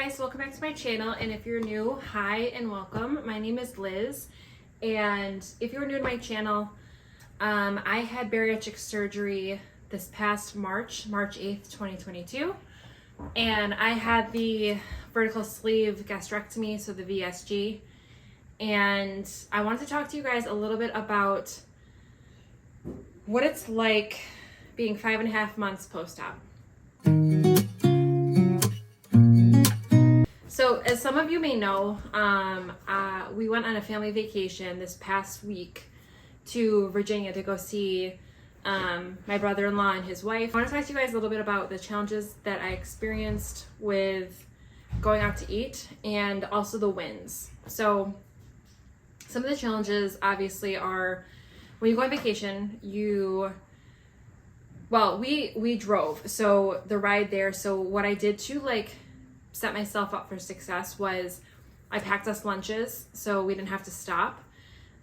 guys, welcome back to my channel, and if you're new, hi and welcome. My name is Liz, and if you're new to my channel, I had bariatric surgery this past March 8th, 2022, and I had the vertical sleeve gastrectomy, so the VSG, and I wanted to talk to you guys a little bit about what it's like being 5.5 months post-op. So as some of you may know, we went on a family vacation this past week to Virginia to go see my brother-in-law and his wife. I want to talk to you guys a little bit about the challenges that I experienced with going out to eat and also the wins. So some of the challenges obviously are when you go on vacation, we drove, so the ride there. So what I did to set myself up for success was I packed us lunches so we didn't have to stop.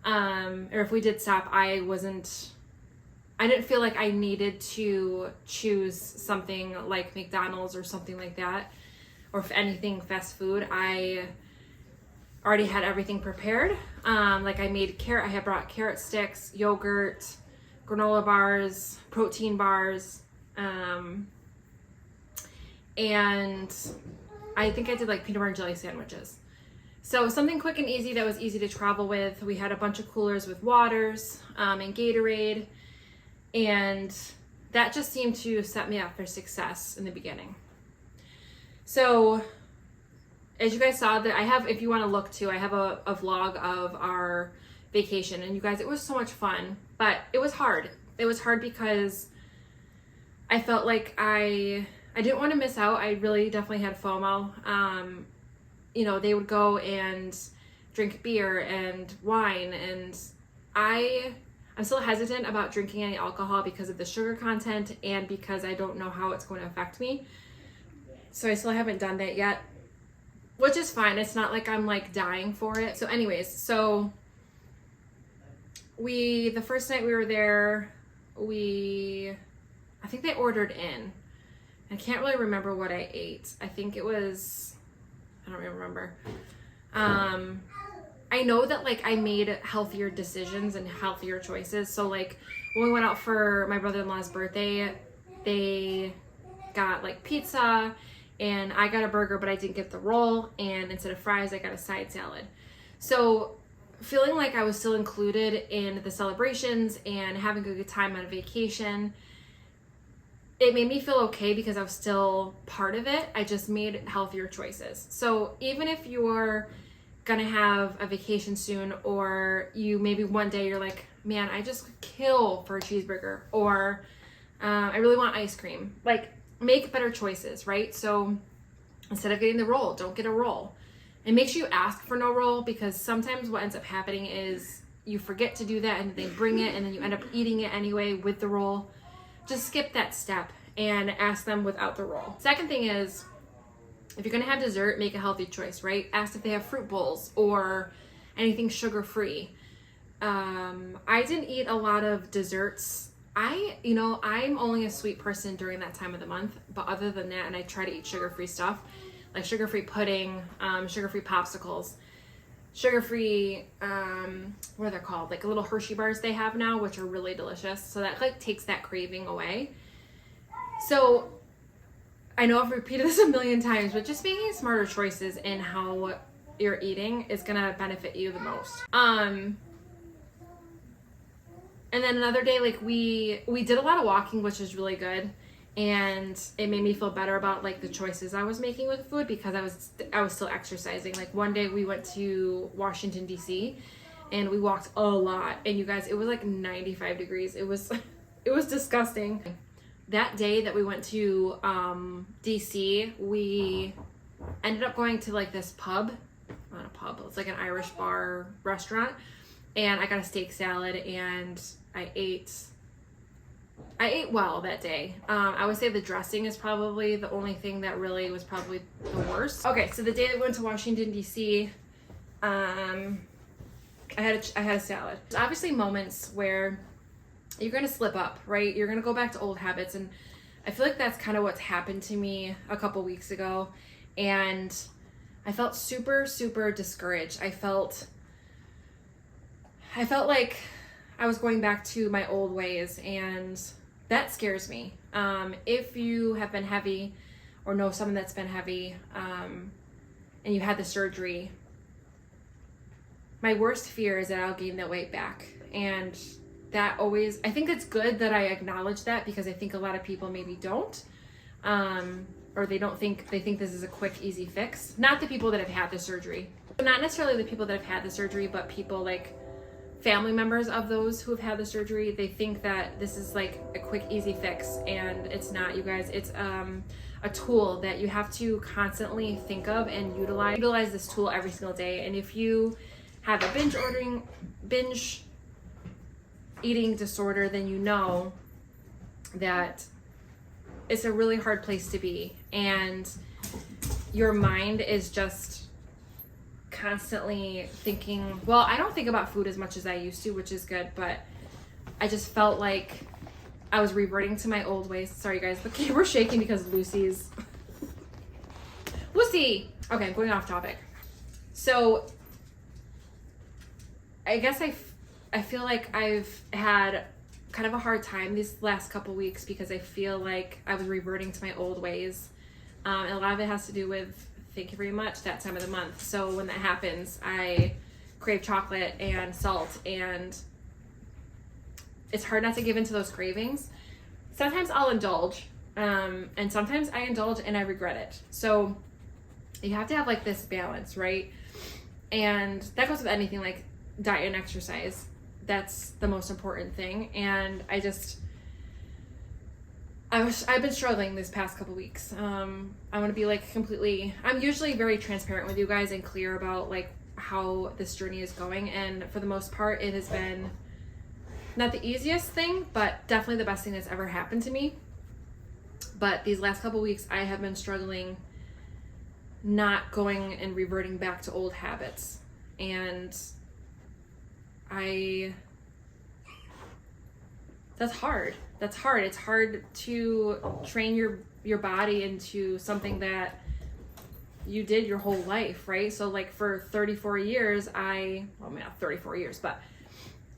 Or if we did stop, I didn't feel like I needed to choose something like McDonald's or something like that, or if anything fast food. I already had everything prepared. I had brought carrot sticks, yogurt, granola bars, protein bars, and I think I did peanut butter and jelly sandwiches. So something quick and easy that was easy to travel with. We had a bunch of coolers with waters and Gatorade, and that just seemed to set me up for success in the beginning. So as you guys saw, that I have, if you want to look too, I have a vlog of our vacation, and you guys, it was so much fun, but it was hard. It was hard because I felt like I didn't want to miss out. I really definitely had FOMO. They would go and drink beer and wine, and I'm still hesitant about drinking any alcohol because of the sugar content and because I don't know how it's going to affect me. So I still haven't done that yet, which is fine. It's not like I'm dying for it. So anyways, the first night we were there, I think they ordered in. I can't really remember what I ate. I think it was, I don't even remember. I know that I made healthier decisions and healthier choices. So when we went out for my brother-in-law's birthday, they got pizza, and I got a burger, but I didn't get the roll. And instead of fries, I got a side salad. So feeling like I was still included in the celebrations and having a good time on a vacation, it made me feel okay because I was still part of it. I just made healthier choices. So even if you're gonna have a vacation soon, or you maybe one day you're like, man, I just kill for a cheeseburger, or I really want ice cream, make better choices, right? So instead of getting the roll, don't get a roll. And make sure you ask for no roll, because sometimes what ends up happening is you forget to do that and they bring it and then you end up eating it anyway with the roll. Just skip that step and ask them without the roll. Second thing is, if you're gonna have dessert, make a healthy choice, right? Ask if they have fruit bowls or anything sugar-free. I didn't eat a lot of desserts. I'm only a sweet person during that time of the month, but other than that, and I try to eat sugar-free stuff, like sugar-free pudding, sugar-free popsicles, sugar-free, what are they called? Little Hershey bars they have now, which are really delicious. So that takes that craving away. So I know I've repeated this a million times, but just making smarter choices in how you're eating is gonna benefit you the most. And then another day, we did a lot of walking, which is really good. And it made me feel better about the choices I was making with food, because I was still exercising. One day we went to Washington DC and we walked a lot, and you guys, it was 95 degrees. It was disgusting. That day that we went to DC, we ended up going to this pub, not a pub, it's an Irish bar restaurant, and I got a steak salad, and I ate well that day. I would say the dressing is probably the only thing that really was probably the worst. Okay, so the day that we went to Washington DC, I had a salad. There's obviously moments where you're gonna slip up, right? You're gonna go back to old habits, and I feel like that's kind of what's happened to me a couple weeks ago. And I felt super, super discouraged. I felt like I was going back to my old ways, and that scares me. If you have been heavy or know someone that's been heavy, and you had the surgery, my worst fear is that I'll gain that weight back. And that always, I think it's good that I acknowledge that, because I think a lot of people maybe don't, or they think this is a quick, easy fix. Not the people that have had the surgery, not necessarily the people that have had the surgery, but people like family members of those who have had the surgery. They think that this is like a quick, easy fix, and it's not, you guys. It's a tool that you have to constantly think of and utilize this tool every single day. And if you have a binge eating disorder, then you know that it's a really hard place to be, and your mind is just constantly thinking. Well, I don't think about food as much as I used to, which is good, but I just felt like I was reverting to my old ways. Sorry guys, the camera's shaking because Lucy. Okay, I'm going off topic. So I guess I feel like I've had kind of a hard time these last couple weeks, because I feel like I was reverting to my old ways. And a lot of it has to do with, thank you very much, that time of the month. So when that happens, I crave chocolate and salt, and it's hard not to give into those cravings. Sometimes I'll indulge, and sometimes I indulge and I regret it. So you have to have like this balance, right? And that goes with anything like diet and exercise. That's the most important thing. And I've been struggling this past couple weeks. I want to be like I'm usually very transparent with you guys and clear about like how this journey is going. And for the most part, it has been not the easiest thing, but definitely the best thing that's ever happened to me. But these last couple weeks, I have been struggling not going and reverting back to old habits. And that's hard. It's hard to train your body into something that you did your whole life, right? So like for 34 years, not 34 years, but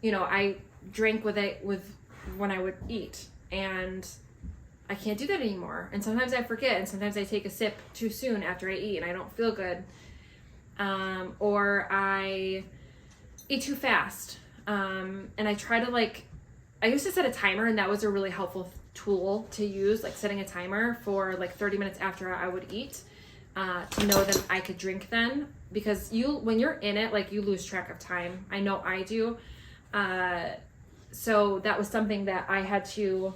you know, I drank with when I would eat, and I can't do that anymore. And sometimes I forget, and sometimes I take a sip too soon after I eat and I don't feel good. Or I eat too fast. And I try to I used to set a timer, and that was a really helpful tool to use, like setting a timer for like 30 minutes after I would eat, to know that I could drink then, because when you're in it, like you lose track of time. I know I do. So that was something that I had to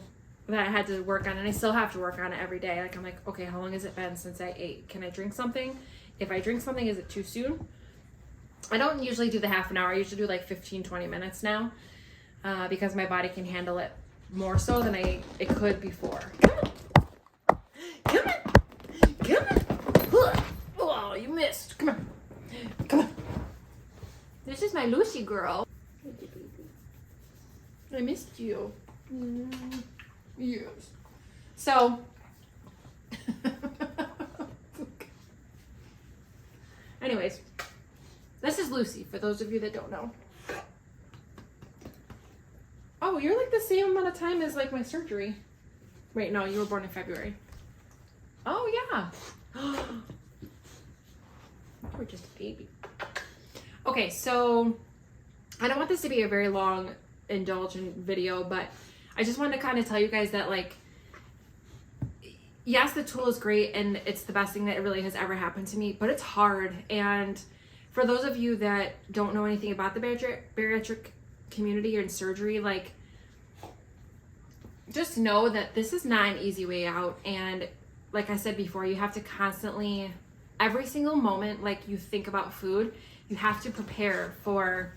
work on, and I still have to work on it every day. Like I'm like, okay, how long has it been since I ate? Can I drink something? If I drink something, is it too soon? I don't usually do the half an hour. I usually do like 15-20 minutes now, because my body can handle it more so than it could before. Come on. Oh, you missed. Come on. This is my Lucy girl. I missed you. Yes. So, anyways, this is Lucy, for those of you that don't know. Oh, you're like the same amount of time as like my surgery. Wait, no, you were born in February. Oh, yeah. We're just a baby. Okay, so I don't want this to be a very long indulgent video, but I just wanted to kind of tell you guys that, like, yes, the tool is great and it's the best thing that really has ever happened to me, but it's hard. And for those of you that don't know anything about the bariatric community or in surgery, like, just know that this is not an easy way out. And like I said before, you have to constantly, every single moment, like you think about food, you have to prepare for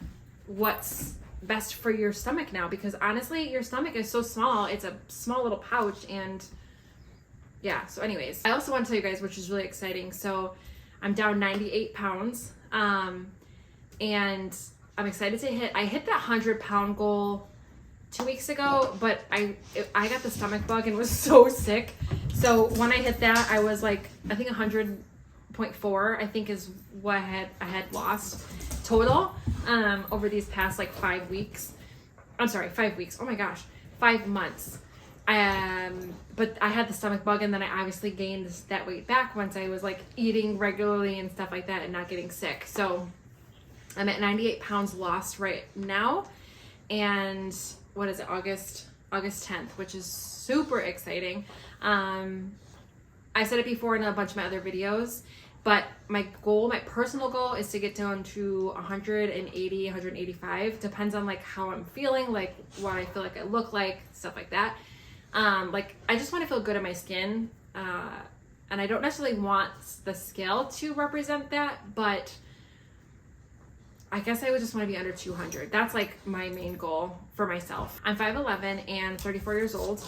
what's best for your stomach now, because honestly, your stomach is so small. It's a small little pouch. And yeah, so anyways, I also want to tell you guys, which is really exciting. So I'm down 98 pounds. And I'm excited to I hit that 100-pound goal 2 weeks ago, but I got the stomach bug and was so sick. So when I hit that, I was like, I think 0.4, I think is what I had lost total over these past like 5 weeks. I'm sorry, 5 weeks. Oh my gosh, 5 months. But I had the stomach bug, and then I obviously gained that weight back once I was like eating regularly and stuff like that and not getting sick. So I'm at 98 pounds lost right now. And what is it, August 10th, which is super exciting. I said it before in a bunch of my other videos, but my personal goal is to get down to 180, 185. Depends on like how I'm feeling, like what I feel like I look like, stuff like that. Like I just want to feel good in my skin. And I don't necessarily want the scale to represent that, but I guess I would just want to be under 200. That's like my main goal for myself. I'm 5'11" and 34 years old,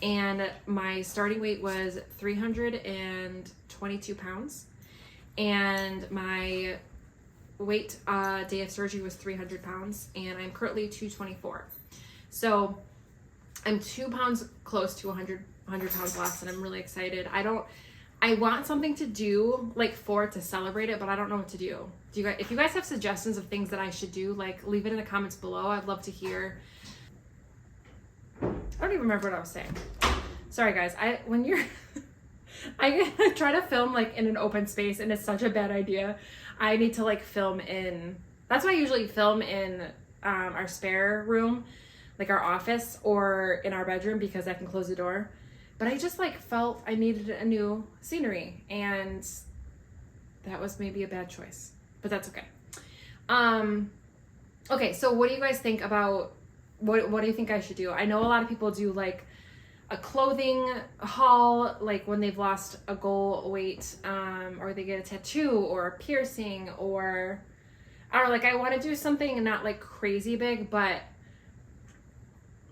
and my starting weight was 322 pounds, and my weight day of surgery was 300 pounds, and I'm currently 224. So I'm 2 pounds close to 100 pounds less, and I'm really excited. I want something to do like to celebrate it, but I don't know what to do. If you guys have suggestions of things that I should do, like leave it in the comments below. I'd love to hear. I don't even remember what I was saying. Sorry guys. I try to film like in an open space, and it's such a bad idea. I need to like film in. That's why I usually film in our spare room, like our office, or in our bedroom, because I can close the door. But I just like felt I needed a new scenery, and that was maybe a bad choice, but that's okay. Okay, so what do you guys think about, what do you think I should do? I know a lot of people do like a clothing haul, like when they've lost a goal weight, or they get a tattoo or a piercing, or I don't know, like I want to do something not like crazy big, but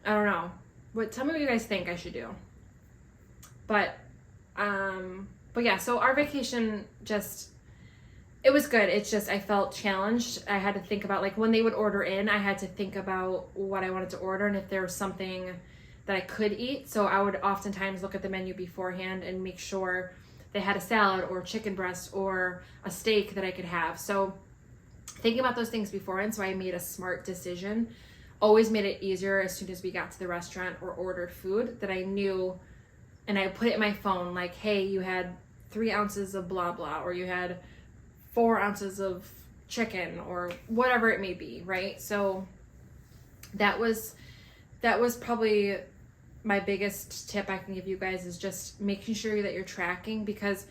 I don't know. Tell me what you guys think I should do. But yeah, so our vacation it was good. It's just, I felt challenged. I had to think about, like, when they would order in, I had to think about what I wanted to order and if there was something that I could eat. So I would oftentimes look at the menu beforehand and make sure they had a salad or chicken breast or a steak that I could have. So thinking about those things beforehand, so I made a smart decision. Always made it easier as soon as we got to the restaurant or ordered food, that I knew. And I put it in my phone, like, hey, you had 3 ounces of blah, blah, or you had 4 ounces of chicken, or whatever it may be, right? So that was probably my biggest tip I can give you guys, is just making sure that you're tracking, because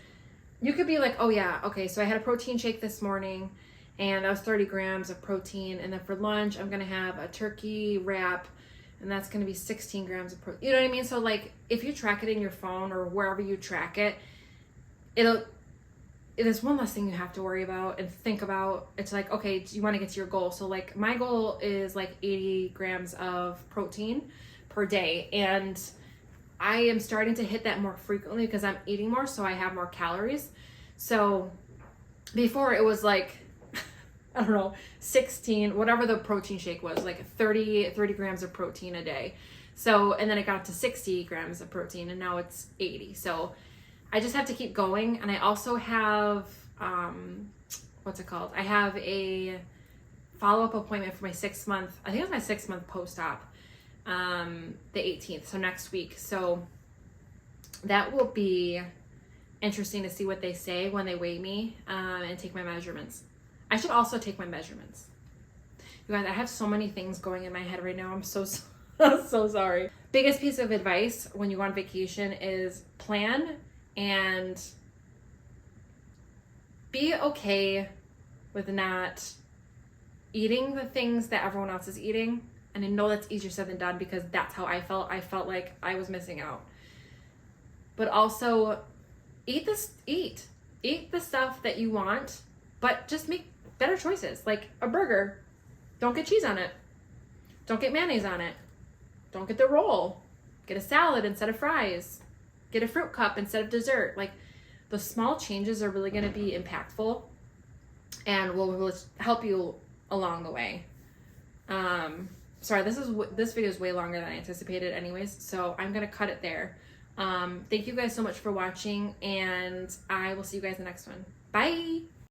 you could be like, oh yeah, okay, so I had a protein shake this morning, and that was 30 grams of protein, and then for lunch, I'm gonna have a turkey wrap, and that's going to be 16 grams of protein. You know what I mean? So like, if you track it in your phone or wherever you track it, it is one less thing you have to worry about and think about. It's like, okay, you want to get to your goal. So like, my goal is like 80 grams of protein per day. And I am starting to hit that more frequently because I'm eating more, so I have more calories. So before it was like, I don't know, 16, whatever the protein shake was, like 30 grams of protein a day. So, and then it got up to 60 grams of protein, and now it's 80. So I just have to keep going. And I also have, what's it called? I have a follow-up appointment for my 6-month, I think it's my 6-month post-op, the 18th, so next week. So that will be interesting to see what they say when they weigh me, and take my measurements. I should also take my measurements. You guys, I have so many things going in my head right now. I'm so sorry. Biggest piece of advice when you go on vacation is plan and be okay with not eating the things that everyone else is eating. And I know that's easier said than done, because that's how I felt. I felt like I was missing out. But also eat the stuff that you want, but just make better choices. Like a burger, don't get cheese on it, don't get mayonnaise on it, don't get the roll, get a salad instead of fries, get a fruit cup instead of dessert. Like, the small changes are really going to be impactful and will help you along the way. Sorry, this video is way longer than I anticipated anyways, so I'm gonna cut it there. Thank you guys so much for watching, and I will see you guys in the next one. Bye.